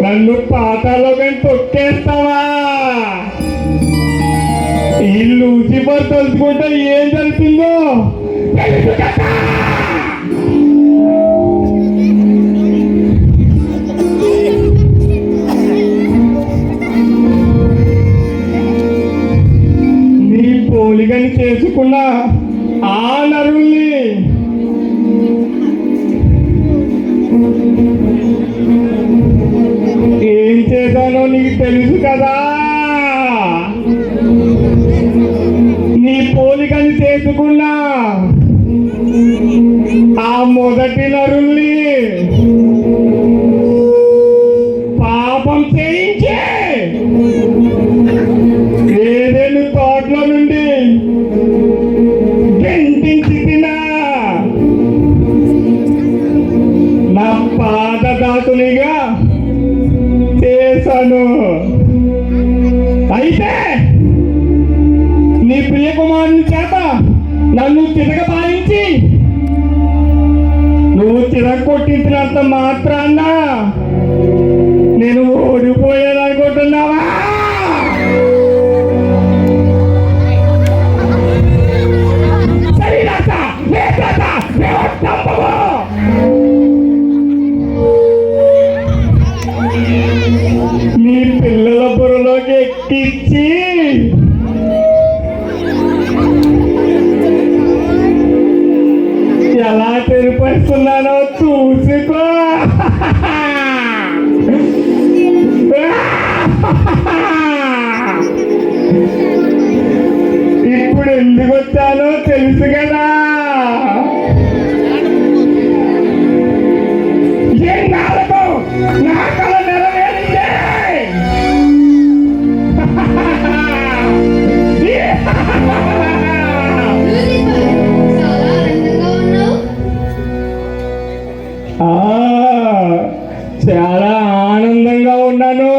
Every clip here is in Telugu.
నన్ను పాతాళలోకి తొక్కేస్తావా? ఈ లూసిఫర్ తలుచుకుంటే ఏం జరుగుతుందో తెలుసు కదా. నీ పోలికని చేసుకున్న ఆ నరుల్ని ఏం చేశానో నీకు తెలుసు కదా. నీ పోలికని చేసుకున్నా ఆ మొదటి నరుల్ని పాపం చేయించే ఏదేను తోటలో నుండి గెంటించి తినా నా పాదదాతునిగా చేశాను. అయితే నీ ప్రియకుమారుని చేత నన్ను తిరగబాయించి నువ్వు తిరగొట్టించినంత మాత్రాన్న నేను ఓడిపోయాననుకుంటున్నావా? నీ పిల్లల బుర్రలోకి ఎక్కించి ఎలా తెరిపేస్తున్నానో చూసుకో. ఇప్పుడు ఎందుకు వచ్చానో తెలుసు కదా. నా కళ నెరవేరింది. చాలా ఆనందంగా ఉన్నాను.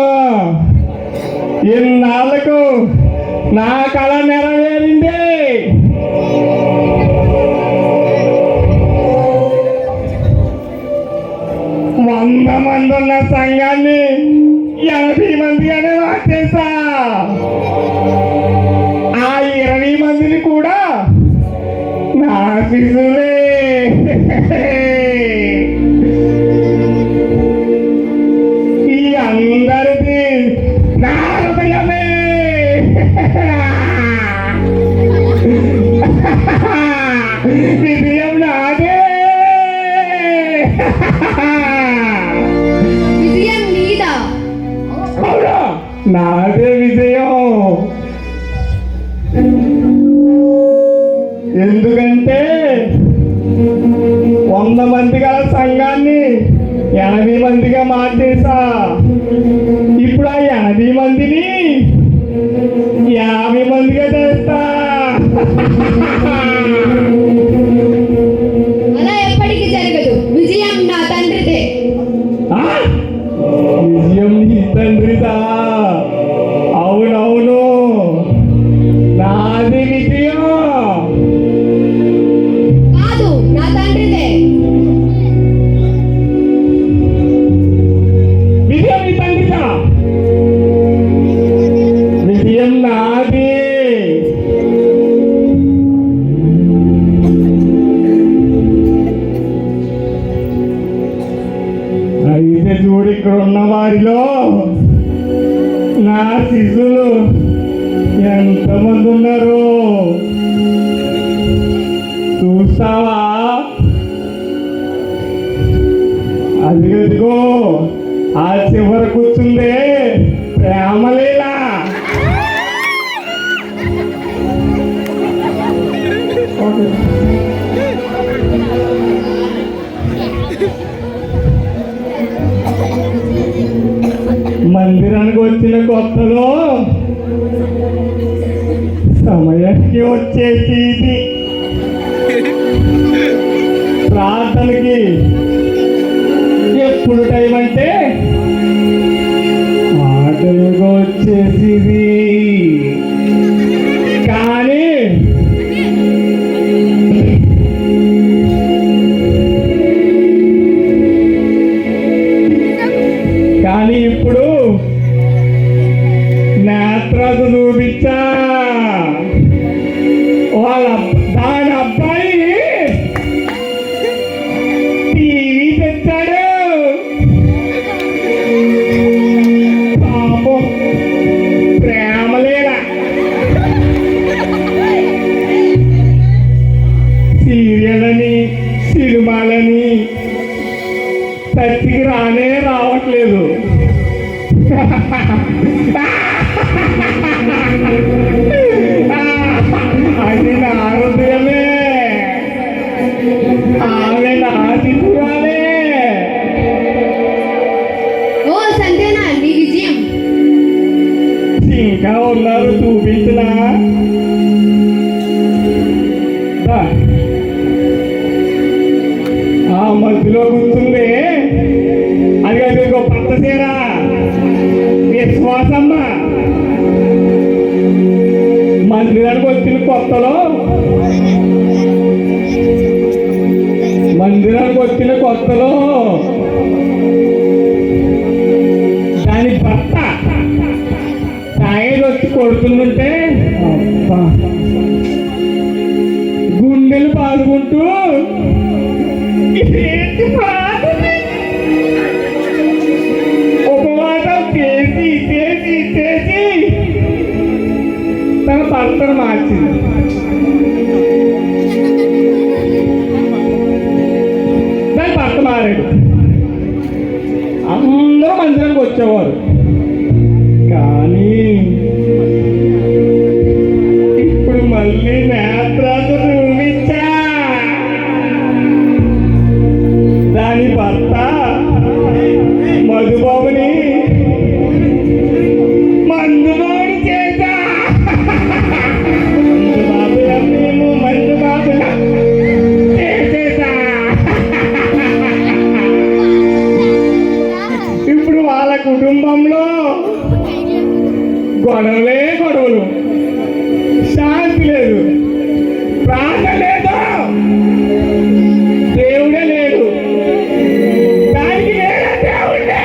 ఇన్నాళ్ళకు నా కళ నెరవేరింది. వంద మంది ఉన్న సంఘాన్ని 80 మంది అనే మార్చేసా. ఆ 20 మందిని కూడా నా శిశువులే. విజయం నాదే. విజయం నీదా? అవునా, నాదే విజయం. ఎందుకంటే 100 మంది గల సంఘాన్ని 80 మందిగా మార్చేసా. ఇప్పుడు ఆ 80 మందిని 50 మందిగా చేస్తా. అలా ఎప్పటికీ జరగదు. విజయం నా తండ్రిదే. ఆ? విజయం నీ తండ్రిదా? అవునవును, నాది విజయం. కాదు, నా తండ్రిదే. విజయం నీ తండ్రిదా? విజయం నాది. అయితే చూడు, ఇక్కడ ఉన్న వారిలో నా శిష్యులు ఎంతమంది ఉన్నారు చూస్తావా? అదిగో ఆ చివర కూర్చుందే ప్రేమలీలా. మందిరానికి వచ్చిన కొత్తలో సమయానికి వచ్చేసి ఇది ప్రార్థనకి ఎప్పుడు టైం అంటే ఆ టైంకి వచ్చేసి కానీ ఇప్పుడు నేత్రాలు చూపించా. దాని అబ్బాయి టీవీ తెచ్చాడు. పాపం ప్రేమలేలా సీరియల్ అని సినిమాలని చర్చికి రానే రావట్లేదు. అది నా హృదయమే, ఆమె నా శిశురాలే. ఓ సంజనా, నీ విజయం. ఇంకా ఉన్నారు, చూపించలా? ఆ మధ్యలో కూర్చుంది, అది ఇంకో పక్క చీర విశ్వాసమ్మ. మందిరానికి వచ్చిన కొత్తలో దాని భర్త తాగేది వచ్చి కొడుతుందంటే గుండెలు పాల్గొంటూ ఉపవాసం చేసి చేసి చేసి తన భర్తను మార్చింది. దాని భర్త మారాడు. అందరూ మందిరానికి వచ్చేవారు, కానీ ఇప్పుడు మళ్ళీ నేత్రాలు చూపించా. దాని భర్త మధుబాబుని మందుబాబు చేశా. మందుబాబు మేము మందుబాబు చేసేసా. ఇప్పుడు వాళ్ళ కుటుంబంలో గొడవలే గొడవలు, శాంతి లేదు, ప్రార్థన లేదు, దేవుడే లేడు. దానికి లేదా దేవుడే.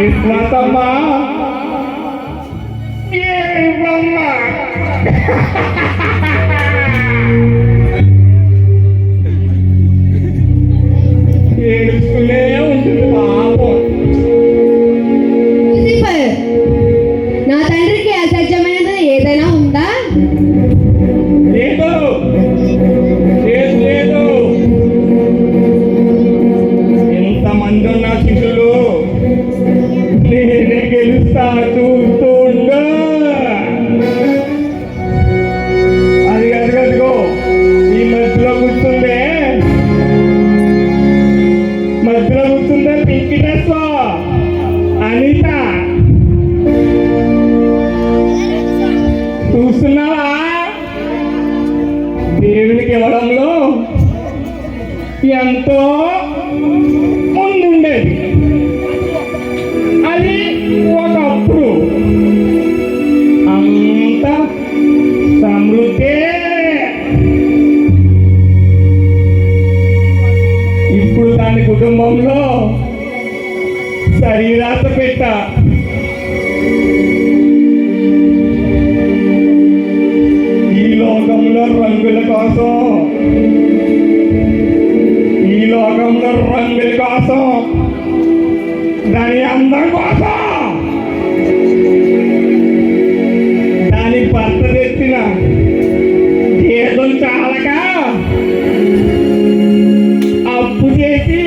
విశ్వాసమ్మా, ఏమమ్మా ఏడుస్తూనే ఉంటుంది పాపం. లూసిఫర్, నా తండ్రికి అసాధ్యమైనది ఏదైనా ఉందా? ఎంతో ముందుండేది. అది ఒకప్పుడు అంత సమృద్ధి. ఇప్పుడు దాని కుటుంబంలో శరీరాశ పెట్ట. ఈ లోకంలో రంగుల కోసం, ఈ లోకంలో రంగుల కోసం, దాని అందం కోసం దాని భర్త తెచ్చిన జీతం చాలక అప్పు చేసి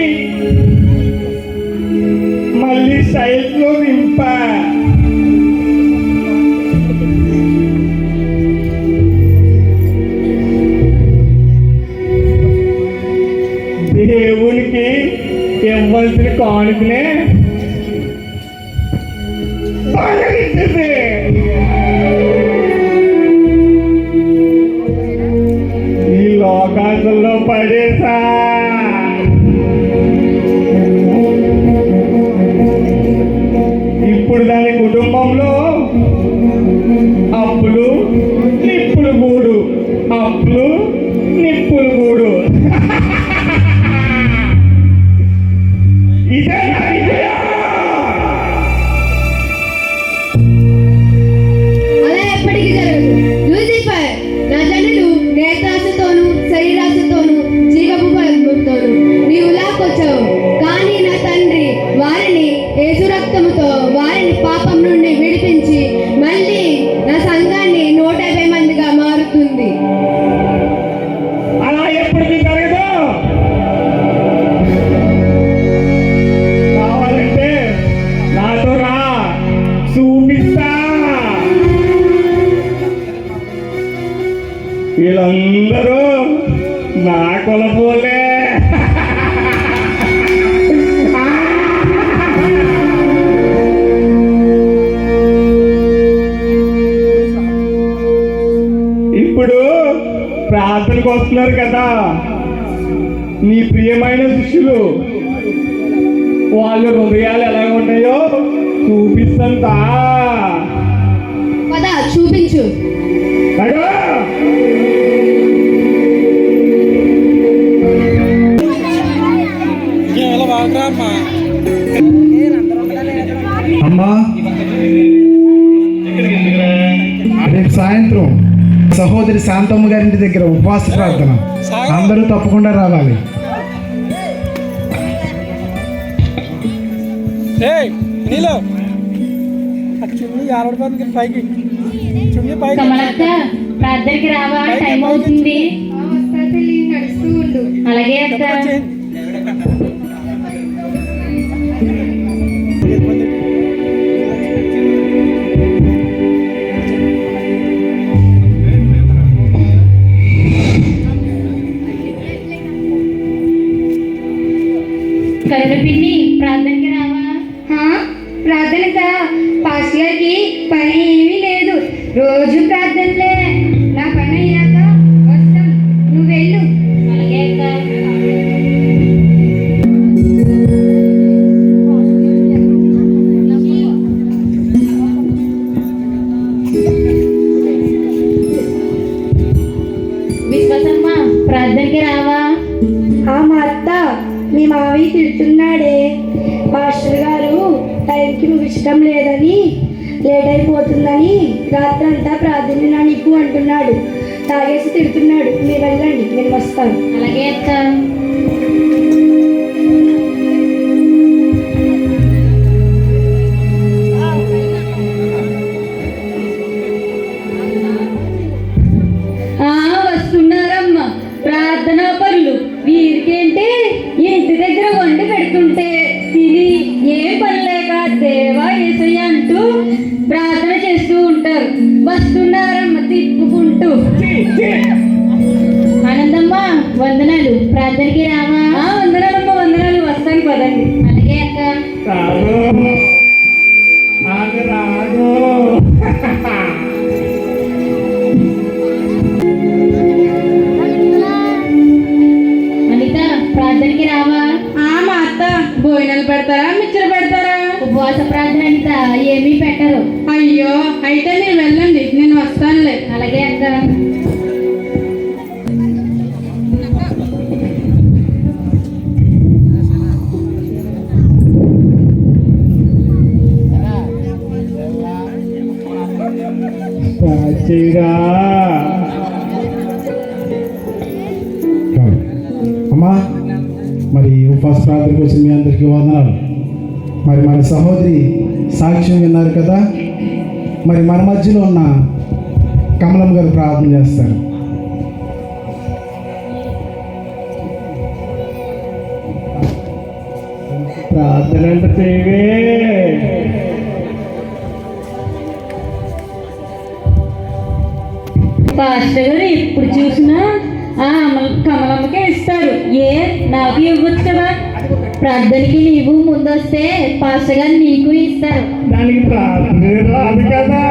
మళ్ళీ సైట్లో నింప. దేవునికి ఇవ్వాల్సిన కానుకనే పగలించింది. ఈ లోకాశంలో పడేసా. ఇప్పుడు దాని కుటుంబంలో అప్పులు నిప్పులు గూడు, అప్పులు నిప్పులు గూడు. ఇదే నా విజయం. అలా ఎప్పటికీ జరగదు. లూసిఫర్, నా జనులు నేత్రాశతోను శరీరాశతోను జీవపు బలముతోను నీవు లాక్కొచ్చావు. కానీ నా తండ్రి వారిని యేసు రక్తముతో వారిని పాపం నుండి విడిపించి మళ్ళీ నా సంఘాన్ని 150 మందిగా మారుతుంది. అలా ఎప్పటికీ జరగదు. కావాలంటే నాతో రా, చూపిస్తా. వీళ్ళందరూ నా కొలపోలే. ఇప్పుడు ప్రార్థనకు వస్తున్నారు కదా నీ ప్రియమైన శిష్యులు, వాళ్ళ హృదయాలు ఎలా ఉన్నాయో చూపిస్తంతా. పద చూపించు. అగో! అమ్మా, రేపు సాయంత్రం సహోదరి శాంతమ్మ గారింటి దగ్గర ఉపవాస ప్రార్థన, అందరూ తప్పకుండా రావాలి. కమలక్క, ప్రార్థనకి రావా? టైం అవుతుంది. నడుస్తూ ఉండు. అలాగే అక్క. కరుణ పిన్ని, ప్రార్థనకి రావా? ప్రార్థనకా? పాస్టర్ గారికి పని ఏమీ లేదు, రోజు ప్రార్థనలే. నా పని అయ్యాక వస్తాం, నువ్వు వెళ్ళు. అలాగే అక్క. విశ్వాసమ్మ, ప్రార్థనకి రావా? మా అత్త మీ మావి తిడుతున్నాడే. మాస్టర్ గారు టైంకి ముగించడం లేదని, లేట్ అయిపోతుందని రాత్రంతా ప్రార్థన నీకు అంటున్నాడు. తాగేసి తిడుతున్నాడు. మీరు వెళ్ళండి, నేను వస్తాను. అలాగే అక్క. వస్తున్నారమ్మా ప్రార్థనా పనులు. వీరికేంటి ఇంటి దగ్గర వండి పెడుతుంటే తిని ఏం పని లేక దేవా యేసయ్య అంటూ ప్రార్థన చేస్తూ ఉంటారు. వస్తున్నారమ్మ తిప్పుకుంటూ. ఆనందమ్మ, వందనాలు. ప్రార్థనకి రావా? వందనాలమ్మ, వందనాలు. వస్తాను, పదండి. అలాగే అక్క. రాదు, ఆమె రాదు. అనిత, ప్రార్థన ప్రార్థనకి రావా? మా అత్త భోజనాలు పెడతారా మిక్చర్ పెడతారా? ఉపవాస ప్రార్థన అనిత ఏమీ పెట్టరు. అయ్యో అయితే మీరు వెళ్ళండి, నేను వస్తానులే. అలాగే అక్క. చేయరా అమ్మా, మరి ఉపవాస ప్రార్థనకు వచ్చిన మీ అందరికీ వందనాలు. మరి మన సహోదరి సాక్ష్యం విన్నారు కదా. మరి మన మధ్యలో ఉన్న కమలం గారు ప్రార్థన చేస్తారు. ప్రార్థన అంటే చేయవే. పాస్టర్ గారు ఎప్పుడు చూసినా కమలమ్మకే ఇస్తారు. నాకు ఇవ్వచ్చు కదా. ప్రార్థనకి నీవు ముందొస్తే పాస్టర్ గారు నీకు ఇస్తారు. దానికి ప్రార్థన రాదు కదా.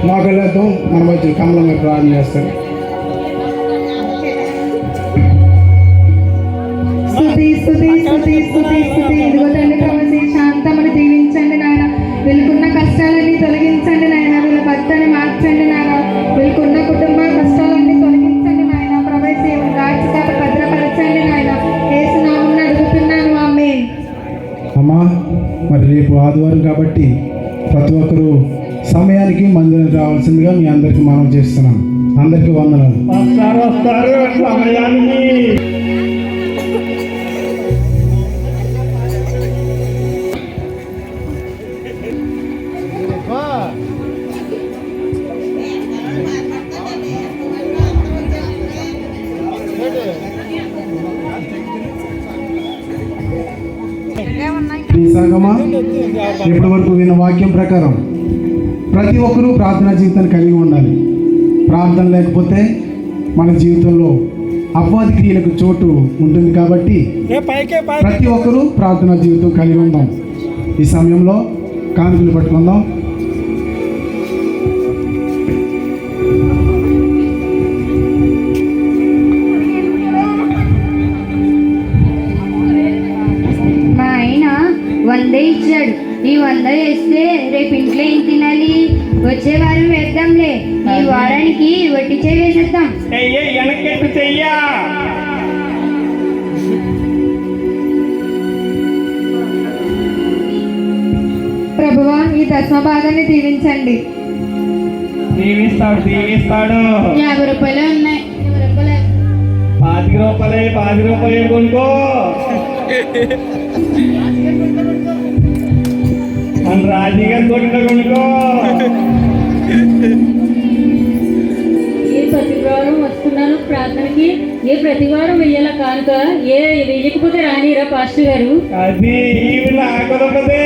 మాకు వెళ్ళొద్దాం, మన మధ్య కమలం గారు ప్రార్థన చేస్తారు. స్తుతి స్తుతి స్తుతి స్తుతి స్తుతి. ఇదిగో తండ్రి ప్రభు శాంతమును దీవించండి నాయన. వీళ్ళకున్న కష్టాలన్నీ తొలగించండి నాయన. వీళ్ళ భర్తని మార్చండి నాయన. వీళ్ళకున్న కుటుంబ కష్టాలన్నీ తొలగించండి నాయన. ప్రవేశ రాజకీయ భద్రపరచండి నాయన. యేసు నామమున అడుగుతున్నాను, ఆమేన్. అమ్మా, మరి రేపు ఆదివారం కాబట్టి ప్రతి ఒక్కరూ సమయానికి మందిరానికి రావాల్సిందిగా మీ అందరికీ మనం చేస్తున్నాం. అందరికీ వందనాలు. వస్తారు సమయానికి. ఈ సంగమా, ఇప్పటి వరకు విన్న వాక్యం ప్రకారం ప్రతి ఒక్కరూ ప్రార్థనా జీవితాన్ని కలిగి ఉండాలి. ప్రార్థన లేకపోతే మన జీవితంలో అపవాది క్రియలకు చోటు ఉంటుంది. కాబట్టి ప్రతి ఒక్కరూ ప్రార్థనా జీవితం కలిగి ఉందాం. ఈ సమయంలో కానుకలు పట్టుకుందాం. మా ఆయన 100 ఇచ్చాడు. ఈ 100 వేస్తే రేపు ఇంట్లో ఏం తినాలి? వచ్చే వారం వేద్దాంలే. ఈ వారానికి వడ్డీ చేయి వేసేద్దాం. వెనకెట్టు చెయ్యా. ప్రభువా, ఈ దశమ భాగాన్ని దీవించండి. దీవిస్తాడు. 50 రూపాయలే ఉన్నాయి. 50 రూపాయలు కొనుక్కో. మన రాజీగారు కొనుక్కో. ప్రతి వారం వస్తున్నాను ప్రార్థనకి. ప్రతి వారం వెయ్యాల కానుక. వెయ్యకపోతే రానిరా పాస్టర్ గారు? అది ఇవి నాకొదపదే.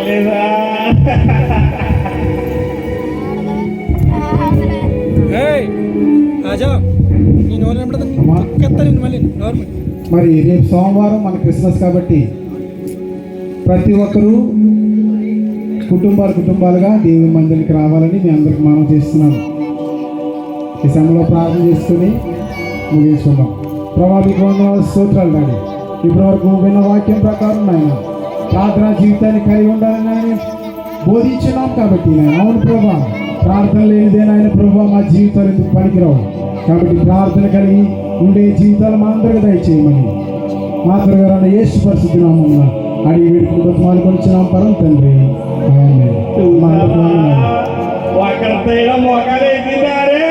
రాలేదా? అమ్మా, మరి రేపు సోమవారం మన క్రిస్మస్ కాబట్టి ప్రతి ఒక్కరూ కుటుంబాలుగా దేవుని మందిరానికి రావాలని మీ అందరికి మనం చేస్తున్నాం. ఈ సమయంలో ప్రార్థన చేసుకుని ముగించుకుందాం. ప్రభావిక వందనాలు, స్తోత్రాలు డాడీ. ఇప్పటివరకు విన్న వాక్యం ప్రకారం నాయన ప్రార్థనా జీవితాన్ని కలిగి ఉండాలని ఆయన బోధించున్నాం కాబట్టి నాయన. అవును ప్రభా, ప్రార్థన లేనిదేనాయన ప్రభా మా జీవితాలు ఎందుకు పనికిరావు. కాబట్టి ప్రార్థన కలిగి ఉండే జీవితాలు మా అందరికీ దయచేయమని మా త్వరగా యేసు పరిశుద్ధ నామమున అడిగి వేడుకుంటూ మాలుకొనిచున్నాం పరం తండ్రి, ఆమేన్. మా అందరికీ వందనాలు. ఒకరితో మొక్కలేసినారే.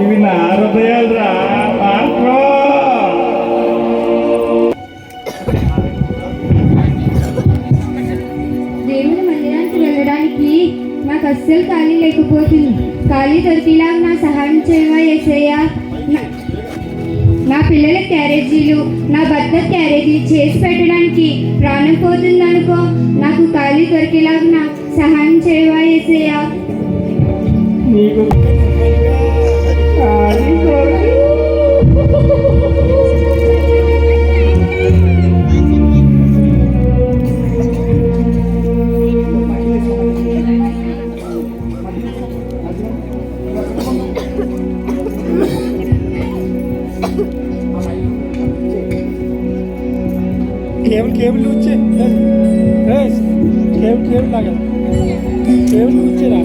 ఇవి నా హృదయాలు రా మాత్రం. దేవుని మందిరానికి వెళ్ళడానికి నాకు అస్సలు ఖాళీ లేకపోతుంది. ఖాళీ దొరికేలాగా నా సహాయం చేయవా యేసయ్యా. నా పిల్లల క్యారేజీలు, నా భర్త క్యారేజీ చేసి పెట్టడానికి ప్రాణం పోతుంది అనుకో. నాకు ఖాళీ దొరికేలాగా సహాయం చేయవా యేసయ్యా. నీకు ఖాళీ దొరకదు. केबल ऊंचे केबल लगा केबल ऊंचे रहा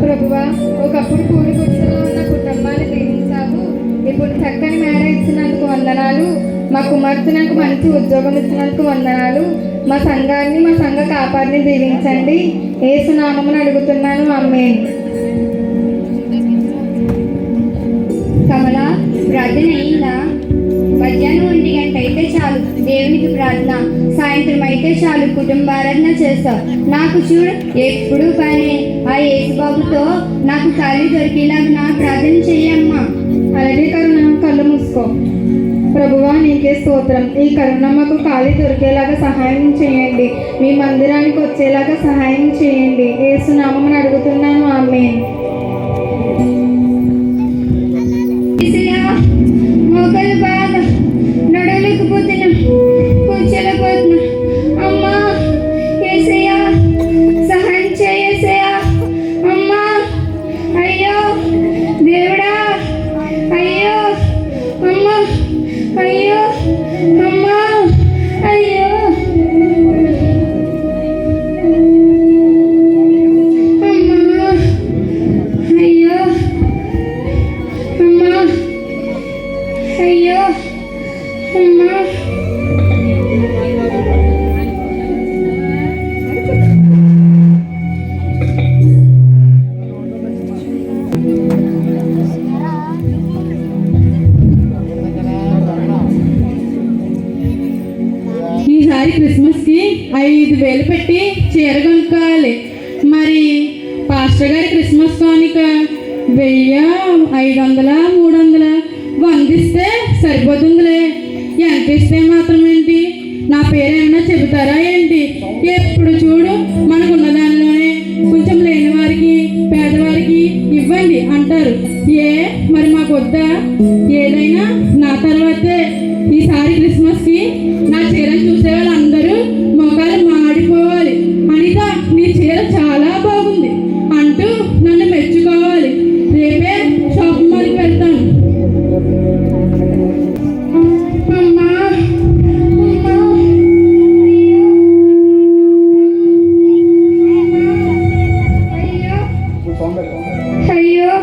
ప్రభువా, ఒకప్పుడు కూలి గుడిసెలో ఉన్న కుటుంబాన్ని దీవించావు. ఇప్పుడు చక్కని మేడ ఇచ్చినందుకు వందనాలు. మా కుమార్తెనకు మంచి ఉద్యోగం ఇచ్చినందుకు వందనాలు. మా సంఘాన్ని, మా సంఘ కాపాడిని దీవించండి. యేసు నామమున అడుగుతున్నాను, ఆమేన్. కమల, ప్రార్థన అయిందా? మధ్యాహ్నం 1 గంట అయితే చాలు దేవునికి ప్రార్థన, సాయంత్రం అయితే చాలు కుటుంబారాధన చేస్తావు. నాకు చూడు ఎప్పుడు పని. ఆ యేసుబాబుతో నాకు ఖాళీ దొరికేలాగా నా ప్రార్థన చెయ్యమ్మా. అలాగే కరుణ, కళ్ళు మూసుకో. ప్రభువా, నీకే స్తోత్రం. ఈ కరుణమ్మకు ఖాళీ దొరికేలాగా సహాయం చేయండి. మీ మందిరానికి వచ్చేలాగా సహాయం చేయండి. యేసు నామమున అడుగుతున్నాను, ఆమేన్. మొక్కలు బాగా నడవలేకపోతున్నా, కూర్చోలేకపోతున్నా. అమ్మా యేసయ్యా, సహాయం చేయేసయ్యా. అమ్మా, అయ్యో దేవుడా, అయ్యో అమ్మా, అయ్యో అమ్మా, అయ్యో అమ్మా, అయ్యో అమ్మా, అయ్యో అమ్మా. ఈసారి క్రిస్మస్కి 5,000 పెట్టి చీర కొనుక్కోవాలి. మరి పాస్టర్ గారి క్రిస్మస్ కానుక 1000, 500, 300, 100 ఇస్తే సరిపోతుందిలే. ఎంత ఇస్తే మాత్రం ఏంటి? నా పేరు ఏమన్నా చెబుతారా ఏంటి? ఎప్పుడు చూడు మనకున్న దానిలోనే కొంచెం లేని వారికి, పేదవారికి ఇవ్వండి అంటారు. మరి మాకు వద్దా? ఏదైనా నా తర్వాతే. ఈసారి క్రిస్మస్కి నా చీరను చూసే వాళ్ళందరూ మొఖాలు మాడిపోవాలి. అనిత, నీ చీర చాలా బాగుంది అంటూ నన్ను మెచ్చుకోవాలి. రేపే షాపింగ్ మాల్కి వెళ్తాను. అమ్మా, అయ్యో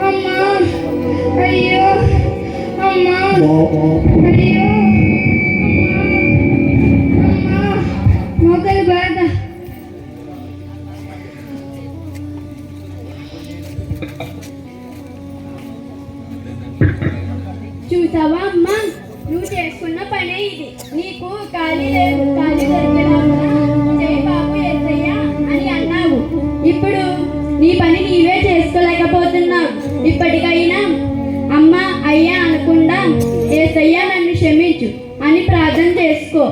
అమ్మా, అయ్యో అమ్మా, అయ్యో అమ్మా, మొక్కలు బాగా. చూసావా అమ్మా, నువ్వు చేసుకున్న పనే ఇది. నీకు ఖాళీ లేదు, ఖాళీ దొరికేలాగా జై బాబు యేసయ్యా అని అన్నావు. ఇప్పుడు నీ పని నీవే చేసుకోలేకపోతున్నావు. ఇప్పటికైనా అమ్మ, అయ్యా అనకుండా యేసయ్యా నన్ను క్షమించు అని ప్రార్థన చేసుకో.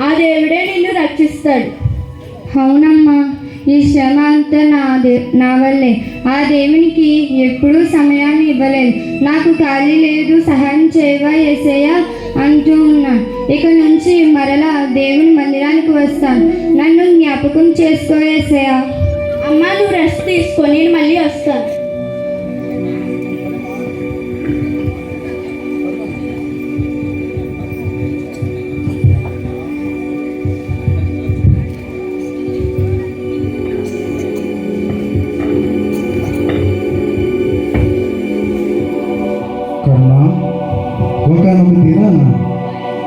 ఆ దేవుడే నిన్ను రక్షిస్తాడు. అవునమ్మా, ఈ శ్రమ అంతా నా వల్లే. ఆ దేవునికి ఎప్పుడూ సమయాన్ని ఇవ్వలేదు. నాకు ఖాళీ లేదు, సహాయం చేయవా యేసయ్యా అంటూ ఉన్నా. ఇక నుంచి మరలా దేవుని మందిరానికి వస్తాను. నన్ను జ్ఞాపకం చేసుకో యేసయ్యా. అమ్మ, నువ్వు రెస్ట్ తీసుకో, నేను మళ్ళీ వస్తాను. ఒకనొక దినాన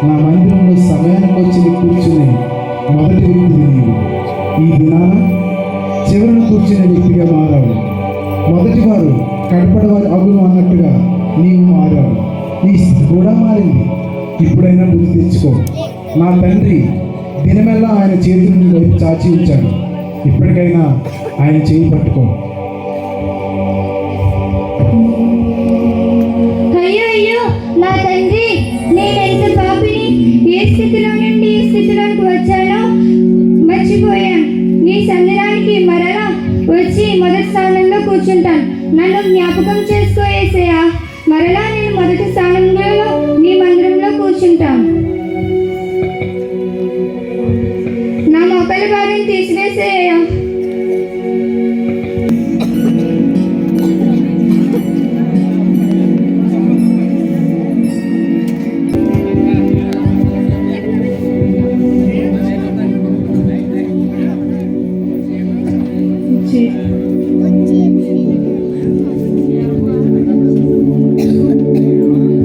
నా మందిరంలో సమయానికి వచ్చి కూర్చుని మొదటి వ్యక్తివి నీవు. ఈ దినాన చివరిని కూర్చునే వ్యక్తిగా మారావు. మొదటి వారు కడపడి వారు అగును అన్నట్టుగా నీవు మారావు. నీ స్థితి కూడా మారింది. ఇప్పుడైనా బుద్ధి తెచ్చుకో. నా తండ్రి దినమెల్లా ఆయన చేతులను వైపు చాచి ఉంచాడు. ఇప్పటికైనా ఆయన చేయి పట్టుకో. అయ్యో అయ్యో, నా తండ్రి, నేనెంత పాపిని. యేసు స్థితిలో నుండి ఈ స్థితిలోకి వచ్చానో మర్చిపోయాను. నీ సన్నిధానికి మరలా వచ్చి మొదటి స్థానంలో కూర్చుంటాను. నన్ను జ్ఞాపకం చేసుకో యేసయ్యా. మరలా నేను మొదటి స్థానంలో నీ మందిరంలో కూర్చుంటాను. నా మోకాలి భారం తీసివేసేయ్యా.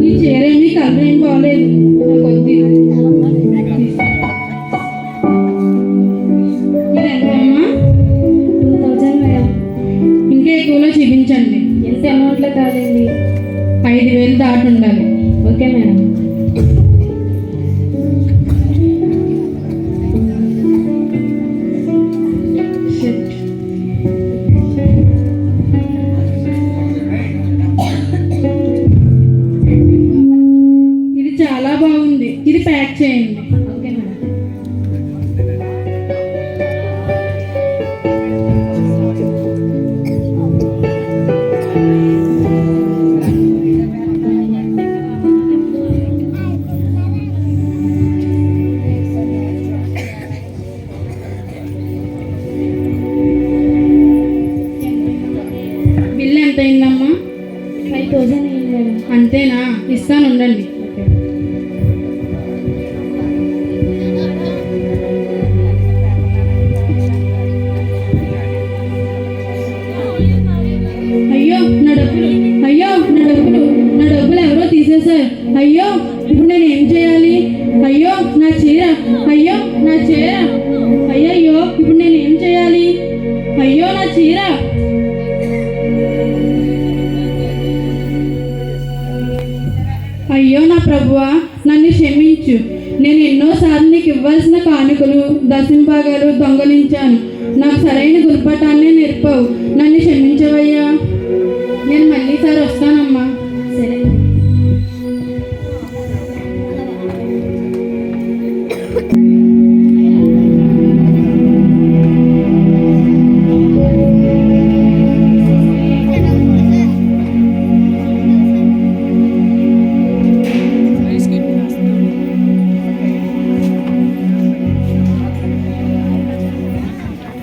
ఈ చీర ఏమి కలర్ ఏం బాగలేదు. నాకు వద్దు. ఇది ఎంతమ్మా? 2000 మేడం. ఇంకా ఎక్కువలో చూపించండి. ఎంత అమౌంట్లో కాదండి? 5000 దాటి ఉండాలి. Okay madam. ఇది చాలా బాగుంది. ఇది ప్యాక్ చేయండి. Okay madam. బిల్లు ఎంత అయిందమ్మా? 5000 అయింది మేడం. అంతేనా? ఇస్తాను ఉండండి. అయ్యో నా డబ్బులు, అయ్యో నా డబ్బులు, నా డబ్బులు ఎవరో తీసేశారు. అయ్యో ఇప్పుడు నేను ఏం చేయాలి? అయ్యో నా చీర, అయ్యో నా చీర, అయ్యయ్యో ఇప్పుడు నేను ఏం చేయాలి? అయ్యో నా చీర. అయ్యో నా ప్రభువా, నన్ను క్షమించు. నేను ఎన్నోసార్లు నీకు ఇవ్వాల్సిన కానుకలు, దశంభాగాలు దొంగలించాను. నాకు సరైన గుణపాఠాన్ని నేర్పావు. నన్ను క్షమించవయ్యా. నేను మళ్ళీసారి వస్తానమ్మా. సరే.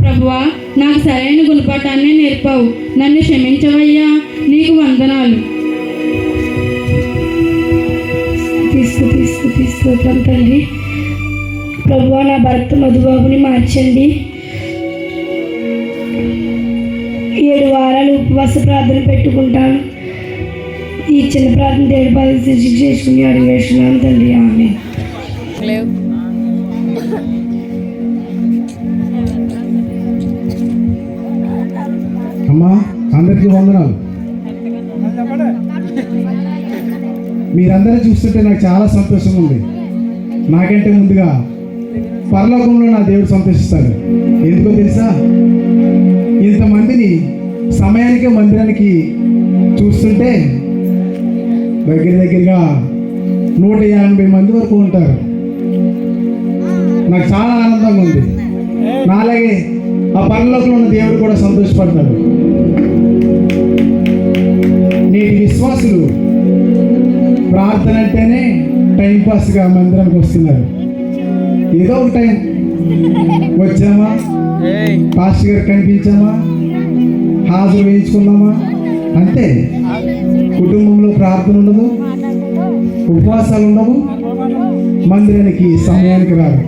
ప్రభువా, నాకు సరైన గుణపాఠాన్ని నేర్పావు. నన్ను క్షమించవయ్యా. నీకు వందనాలు. తీసుకోవటం తండ్రి. ప్రభువా, నా భర్త మధుబాబుని మార్చండి. 7 వారాలు ఉపవాస ప్రార్థన పెట్టుకుంటాను. ఈ చిన్న ప్రార్థన దేవుడి పాదాలు చేసుకుని అడిగి వేస్తున్నాను తండ్రి. ఆమె అమ్మా, అందరికీ వందనాలు. మీరందరూ చూస్తుంటే నాకు చాలా సంతోషంగా ఉంది. నాకంటే ముందుగా పరలోకంలో నా దేవుడు సంతోషిస్తాడు. ఎందుకో తెలుసా? ఇంతమందిని సమయానికి మందిరానికి చూస్తుంటే దగ్గరగా 180 మంది వరకు ఉంటారు. నాకు చాలా ఆనందంగా ఉంది. నాలాగే ఆ పరలోకంలో ఉన్న దేవుడు కూడా సంతోషపడతాడు. నేటి విశ్వాసులు ప్రార్థన అంటేనే టైంపాస్గా మందిరానికి వస్తున్నారు. ఏదో ఒక టైం వచ్చామా, పాస్టర్ గారు కనిపించామా, హాజరు వేయించుకున్నామా, అంతే. కుటుంబంలో ప్రార్థన ఉండదు, ఉపవాసాలు ఉండవు, మందిరానికి సమయానికి రాదు.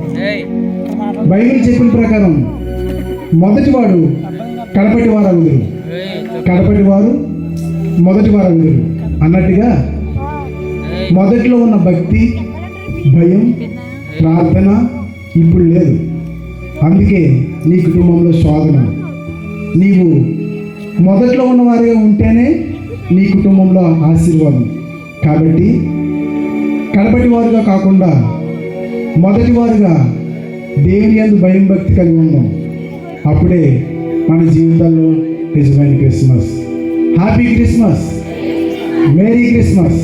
బైబిల్ చెప్పిన ప్రకారం మొదటివాడు కడపటి వారు అగుదురు, కడపటి వారు మొదటి వారు అగుదురు అన్నట్టుగా మొదట్లో ఉన్న భక్తి, భయం, ప్రార్థన ఇప్పుడు లేదు. అందుకే నీ కుటుంబంలో శోధన. నీవు మొదట్లో ఉన్నవారిగా ఉంటేనే నీ కుటుంబంలో ఆశీర్వాదం. కాబట్టి కడపటి వారుగా కాకుండా మొదటి వారుగా దేవుని యందు భయం భక్తి కలిగి ఉందాం. అప్పుడే మన జీవితాల్లో నిజమైన Christmas. Happy Christmas, merry Christmas.